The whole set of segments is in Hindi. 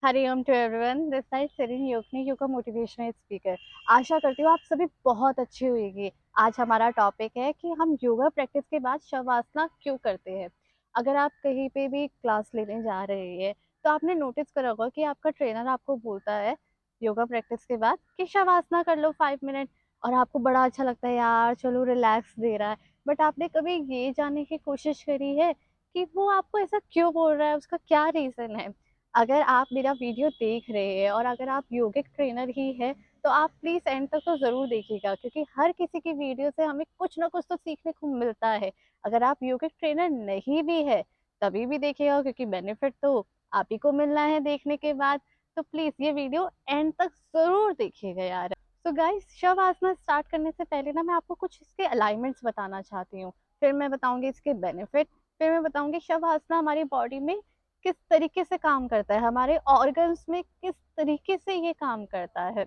Hariom to everyone, this side Serin yogini yoga motivational speaker. आशा करती हूँ आप सभी बहुत अच्छी होगी। आज हमारा टॉपिक है कि हम योगा प्रैक्टिस के बाद शवासना क्यों करते हैं। अगर आप कहीं पे भी क्लास लेने जा रहे हैं तो आपने नोटिस करा होगा कि आपका ट्रेनर आपको बोलता है योगा प्रैक्टिस के बाद कि शवासना कर लो 5 मिनट, और आपको बड़ा अच्छा लगता है, यार चलो रिलैक्स दे रहा है। बट आपने कभी ये जानने की कोशिश करी है कि वो आपको ऐसा क्यों बोल रहा है, उसका क्या रीज़न है। अगर आप मेरा वीडियो देख रहे हैं और अगर आप योगिक ट्रेनर ही है तो आप प्लीज़ एंड तक तो ज़रूर देखिएगा, क्योंकि हर किसी की वीडियो से हमें कुछ ना कुछ तो सीखने को मिलता है। अगर आप योगिक ट्रेनर नहीं भी है तभी भी देखिएगा, क्योंकि बेनिफिट तो आप ही को मिलना है देखने के बाद। तो प्लीज़ ये वीडियो एंड तक ज़रूर देखिएगा यार। तो गाइस, शव आसना स्टार्ट करने से पहले ना मैं आपको कुछ इसके अलाइनमेंट्स बताना चाहती हूँ। फिर मैं बताऊंगी इसके बेनिफिट। फिर मैं बताऊंगी शव आसना हमारी बॉडी में किस तरीके से काम करता है, हमारे ऑर्गन्स में किस तरीके से ये काम करता है।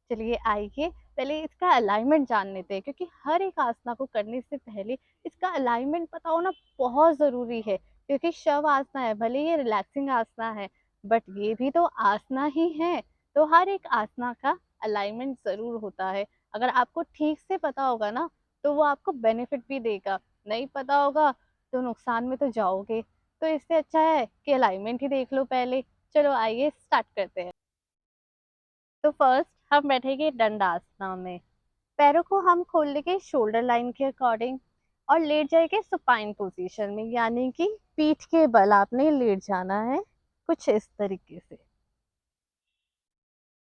चलिए आइए पहले इसका अलाइनमेंट जान लेते हैं, क्योंकि हर एक आसना को करने से पहले इसका अलाइनमेंट पता होना बहुत ज़रूरी है। क्योंकि शव आसना है, भले ये रिलैक्सिंग आसना है बट ये भी तो आसना ही है। तो हर एक आसना का अलाइनमेंट ज़रूर होता है। अगर आपको ठीक से पता होगा ना तो वो आपको बेनिफिट भी देगा, नहीं पता होगा तो नुकसान में तो जाओगे। तो इससे अच्छा है कि अलाइनमेंट ही देख लो पहले। चलो आइए स्टार्ट करते हैं। तो फर्स्ट हम बैठेंगे दंडासना में। पैरों को हम खोल लेंगे शोल्डर लाइन के अकॉर्डिंग और लेट जाएंगे सुपाइन पोजीशन में, यानी कि पीठ के बल आपने लेट जाना है कुछ इस तरीके से।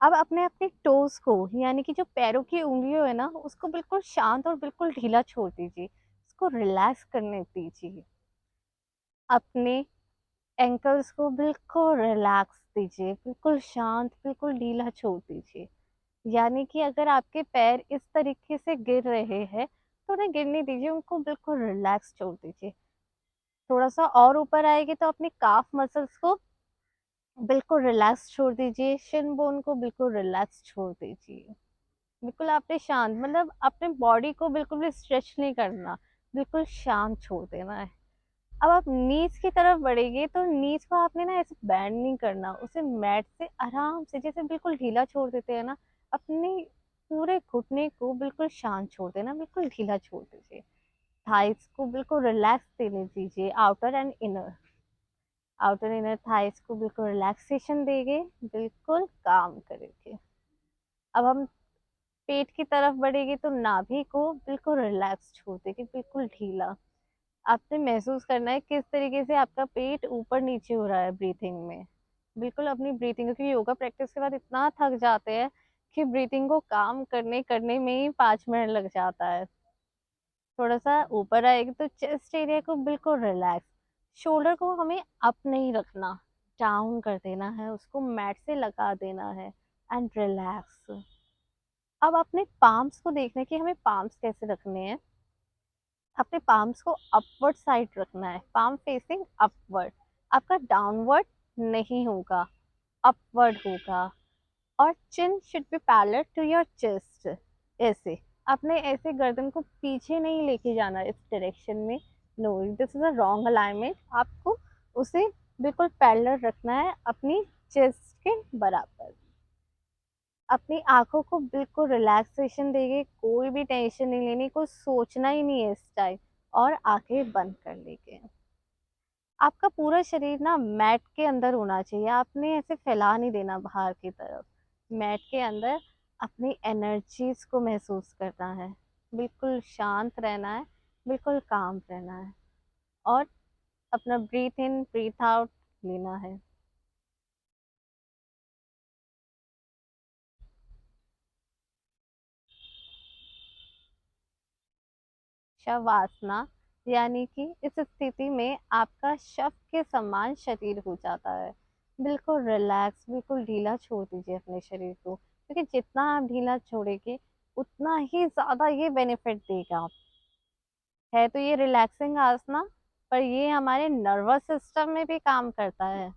अब अपने अपने टोज को, यानी कि जो पैरों की उंगलियों है ना, उसको बिल्कुल शांत और बिल्कुल ढीला छोड़ दीजिए, उसको रिलैक्स करने दीजिए। अपने एंकल्स को बिल्कुल रिलैक्स दीजिए, बिल्कुल शांत, बिल्कुल ढीला छोड़ दीजिए। यानी कि अगर आपके पैर इस तरीके से गिर रहे हैं तो उन्हें गिरने दीजिए, उनको बिल्कुल रिलैक्स छोड़ दीजिए। थोड़ा सा और ऊपर आएगी तो अपनी काफ मसल्स को बिल्कुल रिलैक्स छोड़ दीजिए, शिन बोन को बिल्कुल रिलैक्स छोड़ दीजिए। बिल्कुल आपने शांत, मतलब अपने बॉडी को बिल्कुल भी स्ट्रेच नहीं करना, बिल्कुल शांत छोड़ देना है। अब आप नीज की तरफ बढ़ेंगे तो नीज को आपने ना ऐसे बैंड नहीं करना, उसे मैट से आराम से जैसे बिल्कुल ढीला छोड़ देते हैं ना, अपने पूरे घुटने को बिल्कुल शांत छोड़ देना, बिल्कुल ढीला छोड़ दीजिए। थाइस को बिल्कुल रिलैक्स देने दीजिए, outer and inner. Outer inner thighs को बिल्कुल रिलैक्सेशन देंगे, बिल्कुल काम करेंगे। अब हम पेट की तरफ बढ़ेगी तो नाभि को बिल्कुल रिलैक्स छोड़ देंगे, बिल्कुल ढीला। आपने महसूस करना है किस तरीके से आपका पेट ऊपर नीचे हो रहा है ब्रीथिंग में। बिल्कुल अपनी ब्रीथिंग, क्योंकि योगा प्रैक्टिस के बाद इतना थक जाते हैं कि ब्रीथिंग को काम करने करने में ही 5 मिनट लग जाता है। थोड़ा सा ऊपर आएगी तो चेस्ट एरिया को बिल्कुल रिलैक्स। शोल्डर को हमें अप नहीं रखना, डाउन कर देना है, उसको मैट से लगा देना है एंड रिलैक्स। अब अपने पाम्स को देखने की, हमें पाम्स कैसे रखने हैं। अपने पाम्स को अपवर्ड साइड रखना है, पाम फेसिंग अपवर्ड। आपका डाउनवर्ड नहीं होगा, अपवर्ड होगा। और chin should be parallel to your chest. ऐसे आपने ऐसे गर्दन को पीछे नहीं लेके जाना इस डायरेक्शन में। No, this is a wrong alignment. आपको उसे बिल्कुल पैरेलल रखना है अपनी चेस्ट के बराबर। अपनी आंखों को बिल्कुल रिलैक्सेशन देंगे, कोई भी टेंशन नहीं लेनी, कुछ सोचना ही नहीं है इस टाइम। और आंखें बंद कर लेंगे। आपका पूरा शरीर ना मैट के अंदर होना चाहिए, आपने ऐसे फैला नहीं देना बाहर की तरफ। मैट के अंदर अपनी एनर्जीज को महसूस करना है, बिल्कुल शांत रहना है, बिल्कुल काम रहना है। और अपना ब्रीथ इन ब्रीथ आउट लेना है। शवासना, यानी कि इस स्थिति में आपका शव के समान शरीर हो जाता है। बिल्कुल रिलैक्स, बिल्कुल ढीला छोड़ दीजिए अपने शरीर को, क्योंकि जितना आप ढीला छोड़ेंगे उतना ही ज्यादा ये बेनिफिट देगा। है तो ये रिलैक्सिंग आसना, पर ये हमारे नर्वस सिस्टम में भी काम करता है।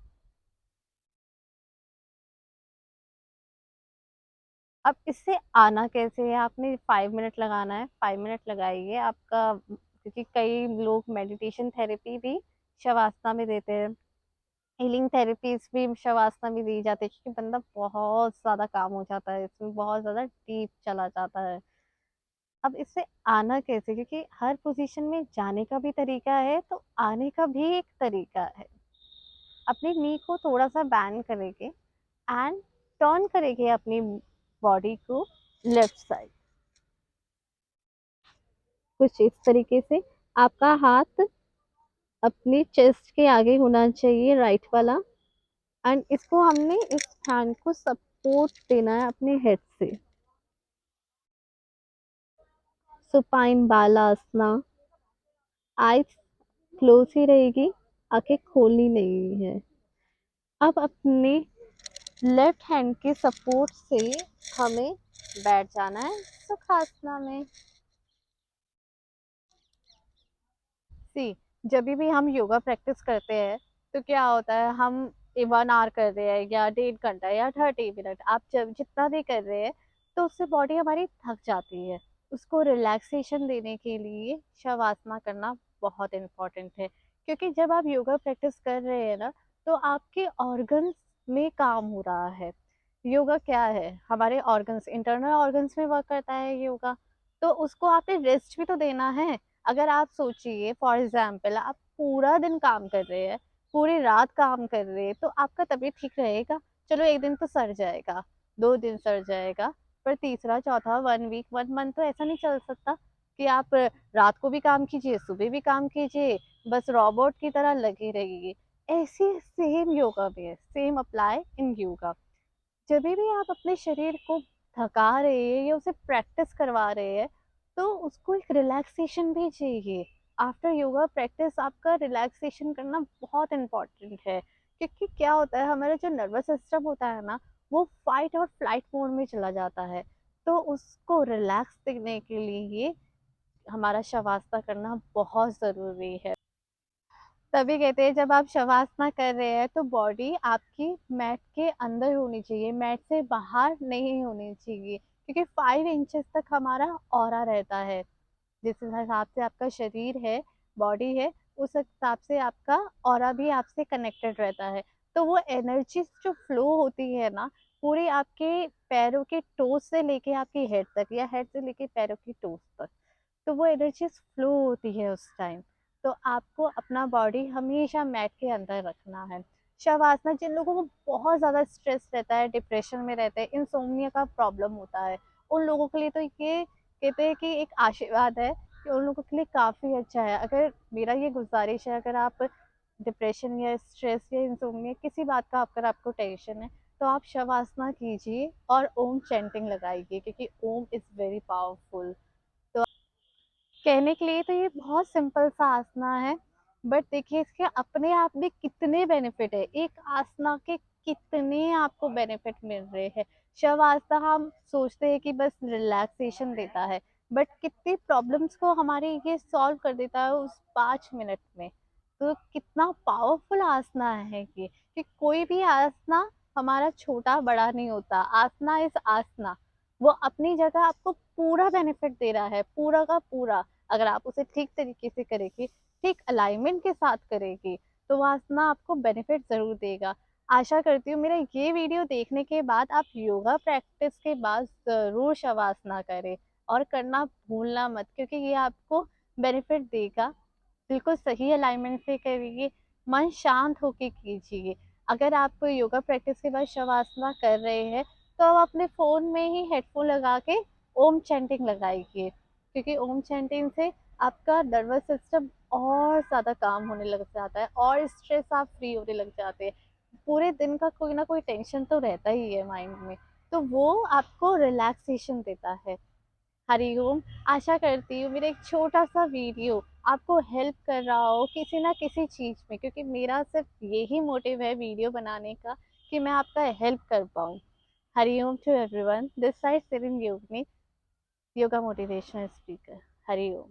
अब इससे आना कैसे है, आपने 5 मिनट लगाना है, 5 मिनट लगाइए आपका, क्योंकि कई लोग मेडिटेशन थेरेपी भी शवासना में देते हैं। हीलिंग थेरेपीज भी शवासना में दी जाती है, क्योंकि बंदा बहुत ज़्यादा काम हो जाता है, इसमें बहुत ज़्यादा डीप चला जाता है। अब इससे आना कैसे, क्योंकि हर पोजीशन में जाने का भी तरीका है तो आने का भी एक तरीका है। अपनी नी को थोड़ा सा बैंड करेंगे एंड टर्न करेंगे अपनी बॉडी को लेफ्ट साइड, कुछ इस तरीके से। आपका हाथ अपनी चेस्ट के आगे होना चाहिए, राइट वाला। एंड इसको हमने इस हैंड को सपोर्ट देना है अपने हेड से। सुपाइन बालासना, आइज क्लोज ही रहेगी, आंखें खोलनी नहीं है। अब अपने लेफ्ट हैंड के सपोर्ट से हमें बैठ जाना है सुखासना में। सी, जब भी हम योगा प्रैक्टिस करते हैं तो क्या होता है, हम 1 आवर कर रहे हैं या 1.5 घंटा या 30 मिनट, आप जब जितना भी कर रहे हैं, तो उससे बॉडी हमारी थक जाती है। उसको रिलैक्सेशन देने के लिए शवासना करना बहुत इम्पोर्टेंट है, क्योंकि जब आप योगा प्रैक्टिस कर रहे हैं ना, तो आपके ऑर्गन्स में काम हो रहा है। योगा क्या है, हमारे ऑर्गन्स, इंटरनल ऑर्गन्स में वर्क करता है योगा, तो उसको आपने रेस्ट भी तो देना है। अगर आप सोचिए, फॉर एग्जाम्पल, आप पूरा दिन काम कर रहे हैं, पूरी रात काम कर रहे हैं, तो आपका तबीयत ठीक रहेगा? चलो एक दिन तो सर जाएगा, 2 दिन सर जाएगा, पर तीसरा चौथा 1 वीक 1 मंथ तो ऐसा नहीं चल सकता कि आप रात को भी काम कीजिए, सुबह भी काम कीजिए, बस रोबोट की तरह लगे रहिए। ऐसे सेम योगा में है, सेम अप्लाई इन योगा। जब भी आप अपने शरीर को थका रहे हैं या उसे प्रैक्टिस करवा रहे हैं, तो उसको एक रिलैक्सेशन भी चाहिए। आफ्टर योगा प्रैक्टिस आपका रिलैक्सेशन करना बहुत इम्पोर्टेंट है, क्योंकि क्या होता है, हमारा जो नर्वस सिस्टम होता है ना, वो फाइट और फ्लाइट मोड में चला जाता है। तो उसको रिलैक्स देने के लिए हमारा शवासना करना बहुत ज़रूरी है। तभी कहते हैं, जब आप शवासना कर रहे हैं तो बॉडी आपकी मैट के अंदर होनी चाहिए, मैट से बाहर नहीं होनी चाहिए, क्योंकि 5 इंचेस तक हमारा ऑरा रहता है। जिस हिसाब से आपका शरीर है, बॉडी है, उस हिसाब से आपका ऑरा भी आपसे कनेक्टेड रहता है। तो वो एनर्जी जो फ्लो होती है ना, पूरी आपके पैरों के टोस से लेके आपकी हेड तक, या हेड से लेके पैरों की टोस तक, तो वो एनर्जी फ्लो होती है उस टाइम। तो आपको अपना बॉडी हमेशा मैट के अंदर रखना है। शवासना, जिन लोगों को बहुत ज़्यादा स्ट्रेस रहता है, डिप्रेशन में रहते हैं, इंसोम्निया का प्रॉब्लम होता है, उन लोगों के लिए तो ये कहते हैं कि एक आशीर्वाद है, कि उन लोगों के लिए काफ़ी अच्छा है। अगर मेरा ये गुजारिश है, अगर आप डिप्रेशन या स्ट्रेस या इंसोम्निया किसी बात का अगर आपको टेंशन है, तो आप शवासना कीजिए और ओम चैंटिंग लगाइए, क्योंकि ओम इज़ वेरी पावरफुल। तो कहने के लिए तो ये बहुत सिंपल सा आसना है, बट देखिए इसके अपने आप में कितने बेनिफिट है, एक आसना के कितने आपको बेनिफिट मिल रहे हैं। शव आसना हम सोचते हैं कि बस रिलैक्सेशन देता है, बट कितनी प्रॉब्लम्स को हमारे ये सॉल्व कर देता है उस 5 मिनट में। तो कितना पावरफुल आसना है ये, कि कोई भी आसना हमारा छोटा बड़ा नहीं होता। आसना इस आसना, वो अपनी जगह आपको पूरा बेनिफिट दे रहा है, पूरा का पूरा। अगर आप उसे ठीक तरीके से करेंगे, ठीक अलाइनमेंट के साथ करेंगे, तो वासना आपको बेनिफिट ज़रूर देगा। आशा करती हूँ मेरा ये वीडियो देखने के बाद आप योगा प्रैक्टिस के बाद ज़रूर शवासना करें, और करना भूलना मत, क्योंकि ये आपको बेनिफिट देगा। बिल्कुल सही अलाइनमेंट से करिए, मन शांत होके कीजिए। अगर आप योगा प्रैक्टिस के बाद शवासना कर रहे हैं, तो आप अपने फ़ोन में ही हेडफोन लगा के ओम चैंटिंग लगाइए, क्योंकि ओम चैंटिंग से आपका नर्वस सिस्टम और ज़्यादा काम होने लग जाता है, और स्ट्रेस आप फ्री होने लग जाते हैं। पूरे दिन का कोई ना कोई टेंशन तो रहता ही है माइंड में, तो वो आपको रिलैक्सेशन देता है। हरिओम। आशा करती हूँ मेरा एक छोटा सा वीडियो आपको हेल्प कर रहा हो किसी ना किसी चीज़ में, क्योंकि मेरा सिर्फ यही मोटिव है वीडियो बनाने का, कि मैं आपका हेल्प कर पाऊँ। Hariom to everyone, this side Sirin Yogini, yoga motivational speaker. Hariom.